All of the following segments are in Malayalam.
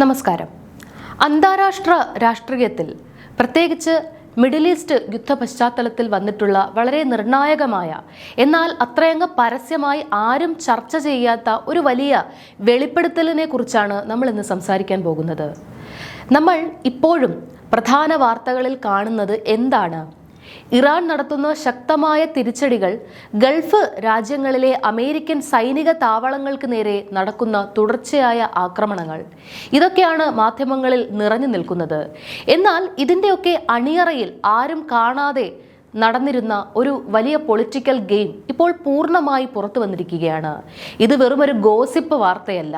നമസ്കാരം. അന്താരാഷ്ട്ര രാഷ്ട്രീയത്തിൽ പ്രത്യേകിച്ച് മിഡിൽ ഈസ്റ്റ് യുദ്ധ പശ്ചാത്തലത്തിൽ വന്നിട്ടുള്ള വളരെ നിർണായകമായ എന്നാൽ അത്രയങ്ങ് പരസ്യമായി ആരും ചർച്ച ചെയ്യാത്ത ഒരു വലിയ വെളിപ്പെടുത്തലിനെ കുറിച്ചാണ് നമ്മൾ ഇന്ന് സംസാരിക്കാൻ പോകുന്നത്. നമ്മൾ ഇപ്പോഴും പ്രധാന വാർത്തകളിൽ കാണുന്നത് എന്താണ്? ഇറാൻ നടത്തുന്ന ശക്തമായ തിരിച്ചടികൾ, ഗൾഫ് രാജ്യങ്ങളിലെ അമേരിക്കൻ സൈനിക താവളങ്ങൾക്ക് നേരെ നടക്കുന്ന തുടർച്ചയായ ആക്രമണങ്ങൾ, ഇതൊക്കെയാണ് മാധ്യമങ്ങളിൽ നിറഞ്ഞു നിൽക്കുന്നത്. എന്നാൽ ഇതിൻ്റെയൊക്കെ അണിയറയിൽ ആരും കാണാതെ നടന്നിരുന്ന ഒരു വലിയ പൊളിറ്റിക്കൽ ഗെയിം ഇപ്പോൾ പൂർണ്ണമായി പുറത്തു വന്നിരിക്കുകയാണ്. ഇത് വെറുമൊരു ഗോസിപ്പ് വാർത്തയല്ല.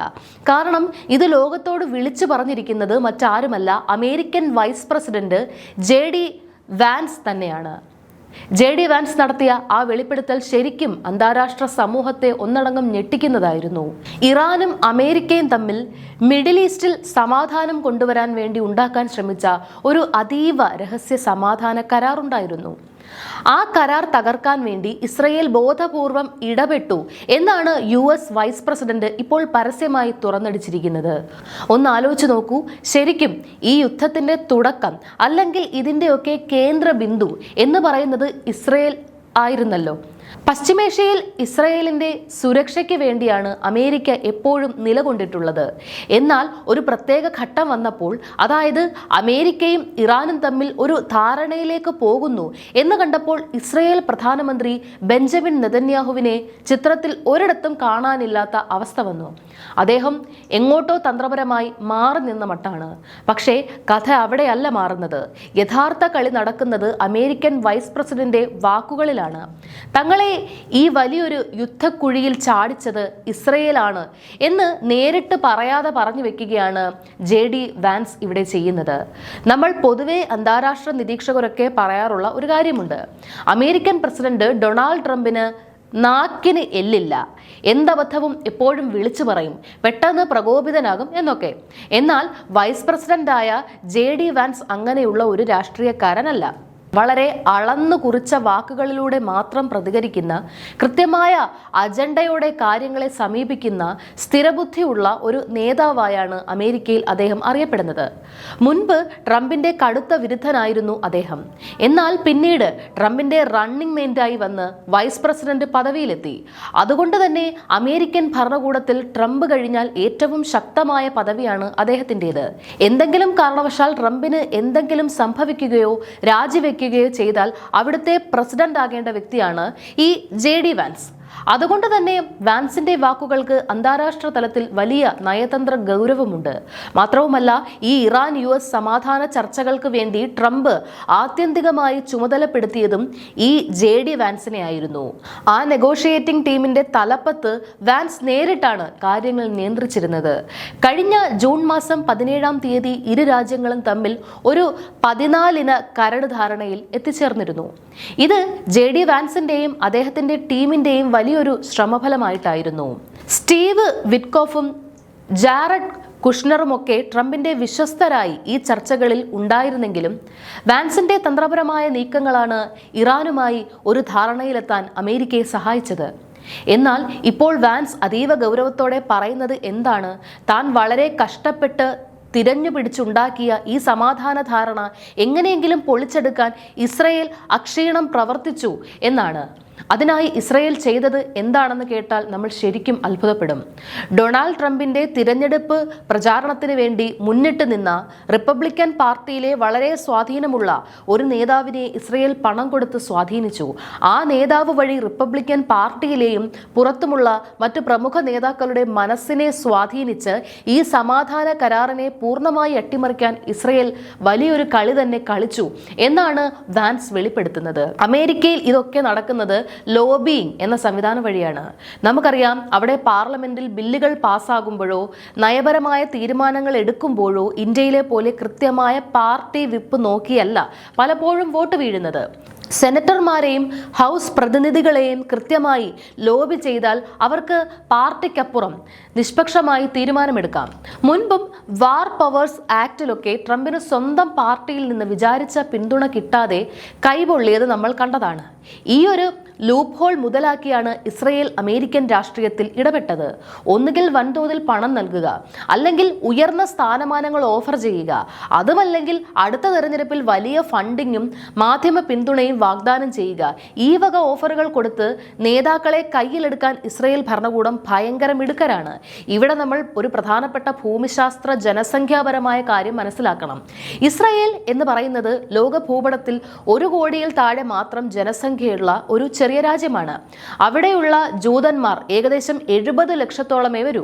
കാരണം ഇത് ലോകത്തോട് വിളിച്ചു പറഞ്ഞിരിക്കുന്നത് മറ്റാരുമല്ല, American vice president JD Vance തന്നെയാണ്. JD വാൻസ് നടത്തിയ ആ വെളിപ്പെടുത്തൽ ശരിക്കും അന്താരാഷ്ട്ര സമൂഹത്തെ ഒന്നടങ്കം ഞെട്ടിക്കുന്നതായിരുന്നു. ഇറാനും അമേരിക്കയും തമ്മിൽ മിഡിൽ ഈസ്റ്റിൽ സമാധാനം കൊണ്ടുവരാൻ വേണ്ടി ഉണ്ടാക്കാൻ ശ്രമിച്ച ഒരു അതീവ രഹസ്യ സമാധാന കരാറുണ്ടായിരുന്നു. ആ കരാർ തകർക്കാൻ വേണ്ടി ഇസ്രയേൽ ബോധപൂർവം ഇടപെട്ടു എന്നാണ് US വൈസ് പ്രസിഡന്റ് ഇപ്പോൾ പരസ്യമായി തുറന്നടിച്ചിരിക്കുന്നത്. ഒന്ന് ആലോചിച്ച് നോക്കൂ, ശരിക്കും ഈ യുദ്ധത്തിന്റെ തുടക്കം അല്ലെങ്കിൽ ഇതിന്റെയൊക്കെ കേന്ദ്ര ബിന്ദു എന്ന് പറയുന്നത് ഇസ്രയേൽ ആയിരുന്നല്ലോ. പശ്ചിമേഷ്യയിൽ ഇസ്രയേലിന്റെ സുരക്ഷയ്ക്ക് വേണ്ടിയാണ് അമേരിക്ക എപ്പോഴും നിലകൊണ്ടിട്ടുള്ളത്. എന്നാൽ ഒരു പ്രത്യേക ഘട്ടം വന്നപ്പോൾ, അതായത് അമേരിക്കയും ഇറാനും തമ്മിൽ ഒരു ധാരണയിലേക്ക് പോകുന്നു എന്ന് കണ്ടപ്പോൾ ഇസ്രയേൽ പ്രധാനമന്ത്രി ബെഞ്ചമിൻ നെതന്യാഹുവിനെ ചിത്രത്തിൽ ഒരിടത്തും കാണാനില്ലാത്ത അവസ്ഥ വന്നു. അദ്ദേഹം എങ്ങോട്ടോ തന്ത്രപരമായി മാറി നിന്ന മട്ടാണ്. പക്ഷേ കഥ അവിടെയല്ല മാറുന്നത്. യഥാർത്ഥ കളി നടക്കുന്നത് അമേരിക്കൻ വൈസ് പ്രസിഡന്റ് വാക്കുകളിലാണ്. തങ്ങളെ ഈ വലിയൊരു യുദ്ധക്കുഴിയിൽ ചാടിച്ചത് ഇസ്രയേലാണ് എന്ന് നേരിട്ട് പറയാതെ പറഞ്ഞു വെക്കുകയാണ് JD വാൻസ് ഇവിടെ ചെയ്യുന്നത്. നമ്മൾ പൊതുവെ അന്താരാഷ്ട്ര നിരീക്ഷകരൊക്കെ പറയാറുള്ള ഒരു കാര്യമുണ്ട്, അമേരിക്കൻ പ്രസിഡന്റ് ഡൊണാൾഡ് ട്രംപിന് നാക്കിന് എല്ലില്ല, എന്തബദ്ധവും എപ്പോഴും വിളിച്ചു പറയും, പെട്ടെന്ന് പ്രകോപിതനാകും എന്നൊക്കെ. എന്നാൽ വൈസ് പ്രസിഡന്റായ JD വാൻസ് അങ്ങനെയുള്ള ഒരു രാഷ്ട്രീയക്കാരനല്ല. വളരെ അളന്നു കുറിച്ച വാക്കുകളിലൂടെ മാത്രം പ്രതികരിക്കുന്ന, കൃത്യമായ അജണ്ടയോടെ കാര്യങ്ങളെ സമീപിക്കുന്ന സ്ഥിരബുദ്ധിയുള്ള ഒരു നേതാവായാണ് അമേരിക്കയിൽ അദ്ദേഹം അറിയപ്പെടുന്നത്. മുൻപ് ട്രംപിന്റെ കടുത്ത വിരുദ്ധനായിരുന്നു അദ്ദേഹം. എന്നാൽ പിന്നീട് ട്രംപിന്റെ റണ്ണിംഗ് മെയ്റ്റായി വന്ന് വൈസ് പ്രസിഡന്റ് പദവിയിലെത്തി. അതുകൊണ്ട് തന്നെ അമേരിക്കൻ ഭരണകൂടത്തിൽ ട്രംപ് കഴിഞ്ഞാൽ ഏറ്റവും ശക്തമായ പദവിയാണ് അദ്ദേഹത്തിൻ്റെത്. എന്തെങ്കിലും കാരണവശാൽ ട്രംപിന് എന്തെങ്കിലും സംഭവിക്കുകയോ രാജിവെക്കുകയോ ചെയ്താൽ അവിടുത്തെ പ്രസിഡന്റ് ആകേണ്ട വ്യക്തിയാണ് ഈ JD വാൻസ്. അതുകൊണ്ട് തന്നെ വാൻസിന്റെ വാക്കുകൾക്ക് അന്താരാഷ്ട്ര തലത്തിൽ വലിയ നയതന്ത്ര ഗൗരവമുണ്ട്. മാത്രവുമല്ല, ഈ ഇറാൻ US സമാധാന ചർച്ചകൾക്ക് വേണ്ടി ട്രംപ് ആത്യന്തികമായി ചുമതലപ്പെടുത്തിയതും ഈ JD വാൻസിനെ ആയിരുന്നു. ആ നെഗോഷിയേറ്റിംഗ് ടീമിന്റെ തലപ്പത്ത് വാൻസ് നേരിട്ടാണ് കാര്യങ്ങൾ നിയന്ത്രിച്ചിരുന്നത്. കഴിഞ്ഞ ജൂൺ മാസം 17-ാം തീയതി ഇരു രാജ്യങ്ങളും തമ്മിൽ ഒരു 14-ഇന കരട് ധാരണയിൽ എത്തിച്ചേർന്നിരുന്നു. ഇത് JD വാൻസിന്റെയും അദ്ദേഹത്തിന്റെ ടീമിന്റെയും വലിയൊരു ശ്രമഫലമായിട്ടായിരുന്നു. സ്റ്റീവ് വിറ്റ്കോഫും ജാരഡ് കുഷ്നറുമൊക്കെ ട്രംപിന്റെ വിശ്വസ്തരായി ഈ ചർച്ചകളിൽ ഉണ്ടായിരുന്നെങ്കിലും വാൻസിന്റെ തന്ത്രപരമായ നീക്കങ്ങളാണ് ഇറാനുമായി ഒരു ധാരണയിലെത്താൻ അമേരിക്കയെ സഹായിച്ചത്. എന്നാൽ ഇപ്പോൾ വാൻസ് അതീവ ഗൗരവത്തോടെ പറയുന്നത് എന്താണ്? താൻ വളരെ കഷ്ടപ്പെട്ട് തിരഞ്ഞു പിടിച്ചുണ്ടാക്കിയ ഈ സമാധാന ധാരണ എങ്ങനെയെങ്കിലും പൊളിച്ചെടുക്കാൻ ഇസ്രയേൽ അക്ഷീണം പ്രവർത്തിച്ചു എന്നാണ്. അതിനായി ഇസ്രയേൽ ചെയ്തത് എന്താണെന്ന് കേട്ടാൽ നമ്മൾ ശരിക്കും അത്ഭുതപ്പെടും. ഡൊണാൾഡ് ട്രംപിന്റെ തിരഞ്ഞെടുപ്പ് പ്രചാരണത്തിന് വേണ്ടി മുന്നിട്ട് നിന്ന റിപ്പബ്ലിക്കൻ പാർട്ടിയിലെ വളരെ സ്വാധീനമുള്ള ഒരു നേതാവിനെ ഇസ്രയേൽ പണം കൊടുത്ത് സ്വാധീനിച്ചു. ആ നേതാവ് വഴി റിപ്പബ്ലിക്കൻ പാർട്ടിയിലെയും പുറത്തുമുള്ള മറ്റു പ്രമുഖ നേതാക്കളുടെ മനസ്സിനെ സ്വാധീനിച്ച് ഈ സമാധാന കരാറിനെ പൂർണ്ണമായി അട്ടിമറിക്കാൻ ഇസ്രയേൽ വലിയൊരു കളി തന്നെ കളിച്ചു എന്നാണ് വാൻസ് വെളിപ്പെടുത്തുന്നത്. അമേരിക്കയിൽ ഇതൊക്കെ നടക്കുന്നത് ലോബിയിങ് എന്ന സംവിധാനം വഴിയാണ്. നമുക്കറിയാം, അവിടെ പാർലമെന്റിൽ ബില്ലുകൾ പാസ്സാകുമ്പോഴോ നയപരമായ തീരുമാനങ്ങൾ എടുക്കുമ്പോഴോ ഇന്ത്യയിലെ പോലെ കൃത്യമായ പാർട്ടി വിപ്പ് നോക്കിയല്ല പലപ്പോഴും വോട്ട് വീഴുന്നത്. സെനറ്റർമാരെയും ഹൗസ് പ്രതിനിധികളെയും കൃത്യമായി ലോബി ചെയ്താൽ അവർക്ക് പാർട്ടിക്കപ്പുറം നിഷ്പക്ഷമായി തീരുമാനമെടുക്കാം. മുൻപും വാർ പവേഴ്സ് ആക്ടിലൊക്കെ ട്രംപിന് സ്വന്തം പാർട്ടിയിൽ നിന്ന് വിചാരിച്ച പിന്തുണ കിട്ടാതെ കൈപൊള്ളിയത് നമ്മൾ കണ്ടതാണ്. ഈ ഒരു ലൂപ്പ് ഹോൾ മുതലാക്കിയാണ് ഇസ്രയേൽ അമേരിക്കൻ രാഷ്ട്രീയത്തിൽ ഇടപെട്ടത്. ഒന്നുകിൽ വൻതോതിൽ പണം നൽകുക, അല്ലെങ്കിൽ ഉയർന്ന സ്ഥാനമാനങ്ങൾ ഓഫർ ചെയ്യുക, അതുമല്ലെങ്കിൽ അടുത്ത തെരഞ്ഞെടുപ്പിൽ വലിയ ഫണ്ടിങ്ങും മാധ്യമ പിന്തുണയും വാഗ്ദാനം ചെയ്യുക. ഈ വക ഓഫറുകൾ കൊടുത്ത് നേതാക്കളെ കയ്യിലെടുക്കാൻ ഇസ്രയേൽ ഭരണകൂടം ഭയങ്കര മിടുക്കരാണ്. ഇവിടെ നമ്മൾ ഒരു പ്രധാനപ്പെട്ട ഭൂമിശാസ്ത്ര ജനസംഖ്യാപരമായ കാര്യം മനസ്സിലാക്കണം. ഇസ്രയേൽ എന്ന് പറയുന്നത് ലോക ഭൂപടത്തിൽ 1 കോടിയിൽ താഴെ മാത്രം ജനസംഖ്യയുള്ള ഒരു ചെറിയ രാജ്യമാണ്. അവിടെയുള്ള ജൂതന്മാർ ഏകദേശം 70 ലക്ഷത്തോളമേ വരൂ.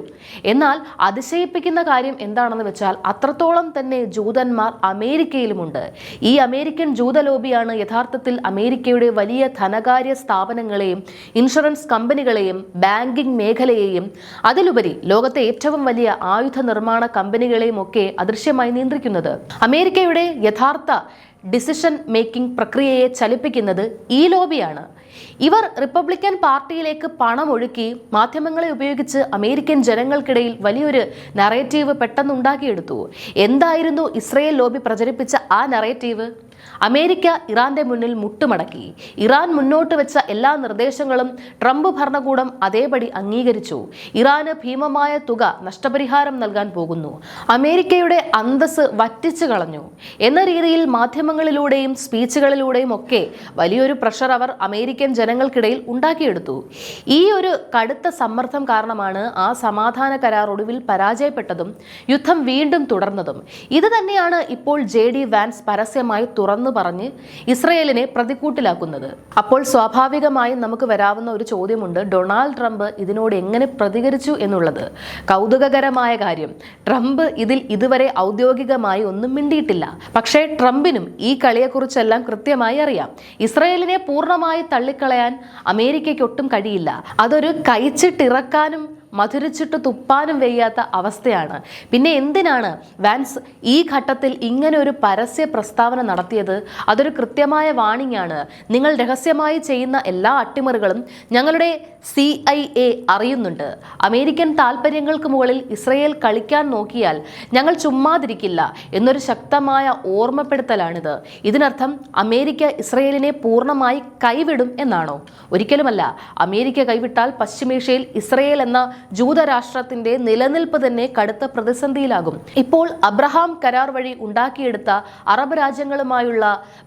എന്നാൽ അതിശയിപ്പിക്കുന്ന കാര്യം എന്താണെന്ന് വെച്ചാൽ അത്രത്തോളം തന്നെ ജൂതന്മാർ അമേരിക്കയിലുമുണ്ട്. ഈ അമേരിക്കൻ ജൂത ലോബിയാണ് യഥാർത്ഥത്തിൽ അമേരിക്കയുടെ വലിയ ധനകാര്യ സ്ഥാപനങ്ങളെയും ഇൻഷുറൻസ് കമ്പനികളെയും ബാങ്കിംഗ് മേഖലയെയും അതിലുപരി ലോകത്തെ ഏറ്റവും വലിയ ആയുധ നിർമ്മാണ കമ്പനികളെയും ഒക്കെ അദൃശ്യമായി നിയന്ത്രിക്കുന്നത്. അമേരിക്കയുടെ യഥാർത്ഥ ഡിസിഷൻ മേക്കിംഗ് പ്രക്രിയയെ ചലിപ്പിക്കുന്നത് ഈ ലോബിയാണ്. ഇവർ റിപ്പബ്ലിക്കൻ പാർട്ടിയിലേക്ക് പണം ഒഴുക്കി മാധ്യമങ്ങളെ ഉപയോഗിച്ച് അമേരിക്കൻ ജനങ്ങൾക്കിടയിൽ വലിയൊരു നറേറ്റീവ് പെട്ടെന്നുണ്ടാക്കിയെടുത്തു. എന്തായിരുന്നു ഇസ്രയേൽ ലോബി പ്രചരിപ്പിച്ച ആ നറേറ്റീവ്? അമേരിക്ക ഇറാന്റെ മുന്നിൽ മുട്ടുമടക്കി. ഇറാൻ മുന്നോട്ട് വെച്ച എല്ലാ നിർദ്ദേശങ്ങളും ട്രംപ് ഭരണകൂടം അതേപടി അംഗീകരിച്ചു. ഇറാന് ഭീമമായ തുക നഷ്ടപരിഹാരം നൽകാൻ പോകുന്നു. അമേരിക്കയുടെ അന്തസ് വറ്റിച്ചു കളഞ്ഞു എന്ന രീതിയിൽ മാധ്യമങ്ങളിലൂടെയും സ്പീച്ചുകളിലൂടെയും ഒക്കെ വലിയൊരു പ്രഷർ അവർ അമേരിക്കൻ ജനങ്ങൾക്കിടയിൽ ഉണ്ടാക്കിയെടുത്തു. ഈ ഒരു കടുത്ത സമ്മർദ്ദം കാരണമാണ് ആ സമാധാന കരാർ ഒടുവിൽ പരാജയപ്പെട്ടതും യുദ്ധം വീണ്ടും തുടർന്നതും. ഇത് തന്നെയാണ് ഇപ്പോൾ JD വാൻസ് പരസ്യമായി തുറന്നു പറഞ്ഞ് ഇസ്രയേലിനെ പ്രതിക്കൂട്ടിലാക്കുന്നത്. അപ്പോൾ സ്വാഭാവികമായും നമുക്ക് വരാവുന്ന ഒരു ചോദ്യമുണ്ട്, ഡൊണാൾഡ് ട്രംപ് ഇതിനോട് എങ്ങനെ പ്രതികരിച്ചു എന്നുള്ളത്. കൗതുകകരമായ കാര്യം, ട്രംപ് ഇതിൽ ഇതുവരെ ഔദ്യോഗികമായി ഒന്നും മിണ്ടിയിട്ടില്ല. പക്ഷേ ട്രംപിനും ഈ കളിയെക്കുറിച്ചെല്ലാം കൃത്യമായി അറിയാം. ഇസ്രയേലിനെ പൂർണ്ണമായി തള്ളിക്കളയാൻ അമേരിക്കയ്ക്ക് ഒട്ടും കഴിയില്ല. അതൊരു കഴിച്ചിട്ടിറക്കാനും മധുരിച്ചിട്ട് തുപ്പാനും വയ്യാത്ത അവസ്ഥയാണ്. പിന്നെ എന്തിനാണ് വാൻസ് ഈ ഘട്ടത്തിൽ ഇങ്ങനെ ഒരു പരസ്യ പ്രസ്താവന നടത്തിയത്? അതൊരു കൃത്യമായ വാണിംഗ് ആണ്. നിങ്ങൾ രഹസ്യമായി ചെയ്യുന്ന എല്ലാ അട്ടിമറികളും ഞങ്ങളുടെ CIA അറിയുന്നുണ്ട്. അമേരിക്കൻ താൽപ്പര്യങ്ങൾക്ക് മുകളിൽ ഇസ്രയേൽ കളിക്കാൻ നോക്കിയാൽ ഞങ്ങൾ ചുമ്മാതിരിക്കില്ല എന്നൊരു ശക്തമായ ഓർമ്മപ്പെടുത്തലാണിത്. ഇതിനർത്ഥം അമേരിക്ക ഇസ്രയേലിനെ പൂർണ്ണമായി കൈവിടും എന്നാണോ? ഒരിക്കലുമല്ല. അമേരിക്ക കൈവിട്ടാൽ പശ്ചിമേഷ്യയിൽ ഇസ്രയേൽ എന്ന ജൂതരാഷ്ട്രത്തിന്റെ നിലനിൽപ്പ് തന്നെ കടുത്ത പ്രതിസന്ധിയിലാകും. ഇപ്പോൾ അബ്രഹാം കരാർ വഴി ഉണ്ടാക്കിയെടുത്ത അറബ് രാജ്യങ്ങളുമായുള്ള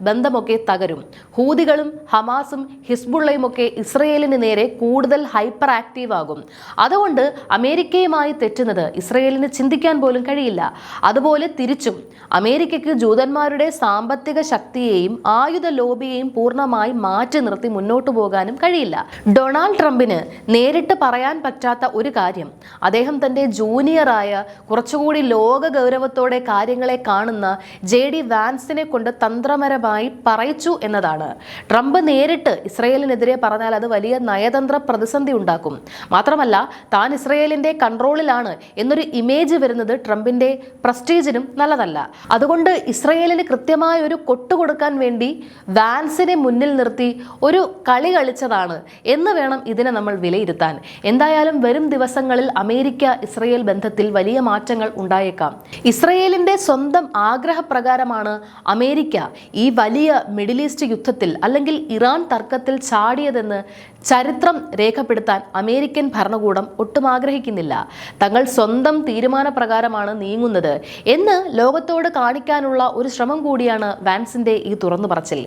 ബന്ധമൊക്കെ തകരും. ഹൂതികളും ഹമാസും ഹിസ്ബുള്ളയും ഒക്കെ ഇസ്രയേലിന് നേരെ കൂടുതൽ ഹൈപ്പർ ആക്റ്റീവ് ആകും. അതുകൊണ്ട് അമേരിക്കയുമായി തെറ്റുന്നത് ഇസ്രയേലിന് ചിന്തിക്കാൻ പോലും കഴിയില്ല. അതുപോലെ തിരിച്ചും അമേരിക്കയ്ക്ക് ജൂതന്മാരുടെ സാമ്പത്തിക ശക്തിയെയും ആയുധ ലോബിയെയും പൂർണ്ണമായി മാറ്റി നിർത്തി മുന്നോട്ടു പോകാനും കഴിയില്ല. ഡൊണാൾഡ് ട്രംപിന് നേരിട്ട് പറയാൻ പറ്റാത്ത ഒരു കാര്യം, അദ്ദേഹം തന്റെ ജൂനിയറായ കുറച്ചുകൂടി ലോക ഗൗരവത്തോടെ കാര്യങ്ങളെ കാണുന്ന JD വാൻസിനെ കൊണ്ട് തന്ത്രപരമായി പറയിച്ചു എന്നതാണ്. ട്രംപ് നേരിട്ട് ഇസ്രയേലിനെതിരെ പറഞ്ഞാൽ അത് വലിയ നയതന്ത്ര പ്രതിസന്ധി ഉണ്ടാക്കും. മാത്രമല്ല, താൻ ഇസ്രയേലിന്റെ കൺട്രോളിലാണ് എന്നൊരു ഇമേജ് വരുന്നത് ട്രംപിന്റെ പ്രസ്റ്റീജിനും നല്ലതല്ല. അതുകൊണ്ട് ഇസ്രയേലിന് കൃത്യമായ ഒരു കൊട്ടുകൊടുക്കാൻ വേണ്ടി വാൻസിനെ മുന്നിൽ നിർത്തി ഒരു കളി കളിച്ചതാണ് എന്ന് വേണം ഇതിനെ നമ്മൾ വിലയിരുത്താൻ. എന്തായാലും വരും ദിവസങ്ങളിൽ അമേരിക്ക ഇസ്രയേൽ ബന്ധത്തിൽ വലിയ മാറ്റങ്ങൾ ഉണ്ടായേക്കാം. ഇസ്രയേലിന്റെ സ്വന്തം ആഗ്രഹപ്രകാരമാണ് അമേരിക്ക ഈ വലിയ മിഡിൽ ഈസ്റ്റ് യുദ്ധത്തിൽ അല്ലെങ്കിൽ ഇറാൻ തർക്കത്തിൽ ചാടിയതെന്ന് ചരിത്രം രേഖപ്പെടുത്താൻ അമേരിക്കൻ ഭരണകൂടം ഒട്ടും ആഗ്രഹിക്കുന്നില്ല. തങ്ങൾ സ്വന്തം തീരുമാനപ്രകാരമാണ് നീങ്ങുന്നത് എന്ന് ലോകത്തോട് കാണിക്കാനുള്ള ഒരു ശ്രമം കൂടിയാണ് വാൻസിന്റെ ഈ തുറന്നു പറച്ചിൽ.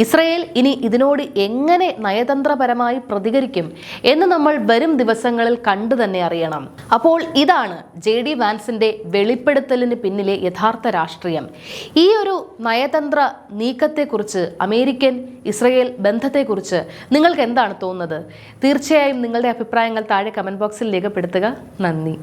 ഇസ്രയേൽ ഇനി ഇതിനോട് എങ്ങനെ നയതന്ത്രപരമായി പ്രതികരിക്കും എന്ന് നമ്മൾ വരും ദിവസങ്ങളിൽ കണ്ടു തന്നെ അറിയണം. അപ്പോൾ ഇതാണ് JD വാൻസിന്റെ വെളിപ്പെടുത്തലിന് പിന്നിലെ യഥാർത്ഥ രാഷ്ട്രീയം. ഈ ഒരു നയതന്ത്ര നീക്കത്തെക്കുറിച്ച്, അമേരിക്കൻ ഇസ്രയേൽ ബന്ധത്തെക്കുറിച്ച് നിങ്ങൾക്ക് എന്താണ് തോന്നുന്നത്? തീർച്ചയായും നിങ്ങളുടെ അഭിപ്രായങ്ങൾ താഴെ കമന്റ് ബോക്സിൽ രേഖപ്പെടുത്തുക. നന്ദി.